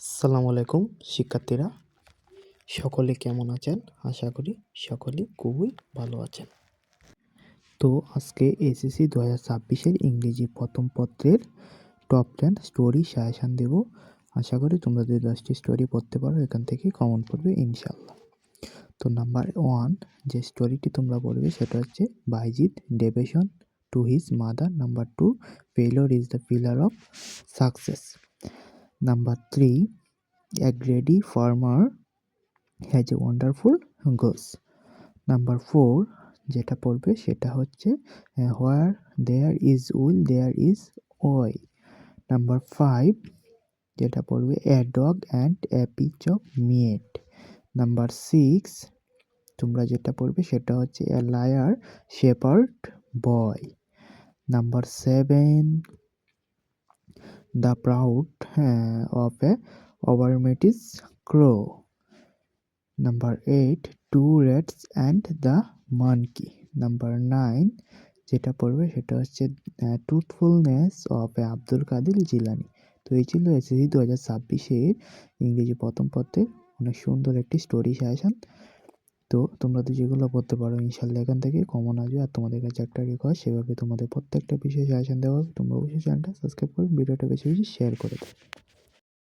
আসসালামু আলাইকুম শিক্ষার্থীরা, সকলে কেমন আছেন? আশা করি সকলে খুবই ভালো আছেন। তো আজকে এসএসসি 2026-এর ইংরেজি প্রথম পত্রের টপ 10 স্টোরি সাজেশন দেব। আশা করি তোমরা যদি 10টি স্টোরি পড়তে পারো এখান থেকে কমন পড়বে ইনশাআল্লাহ। তো নাম্বার 1 যে স্টোরিটি তোমরা পড়বে সেটা হচ্ছে Bayazid devotion to his mother. Number 2 failure is the pillar of success. Number 3 a greedy farmer has a wonderful goose. Number 4 যেটা পড়বে সেটা হচ্ছে where there is wool there is oil. Number 5 যেটা পড়বে a dog and a piece of meat. Number 6 তোমরা যেটা পড়বে সেটা হচ্ছে a liar shepherd boy. Number 7 the proud of a overmatched crow. Number 8 two rats and the monkey. Number 9 যেটা পড়বে সেটা হচ্ছে ট্রুথফুলনেস অফ আব্দুল কাদের জিলানি। তো এই ছিল এসএসসি 2026-এর ইংরেজি প্রথম পত্রের অনেক সুন্দর একটি স্টোরি সাজেশন। তো তোমরা তো যেগুলো পড়তে পারো ইনশাল্লাহ এখান থেকে কমন আসবে। আর তোমাদের কাছে একটা রিকোয়েস্ট, সেভাবে তোমাদের প্রত্যেকটা বিষয়ে সাজেশন দেওয়া হবে। তোমরা অবশ্যই চ্যানেলটা সাবস্ক্রাইব করে ভিডিওটা বেশি বেশি শেয়ার করে দাও।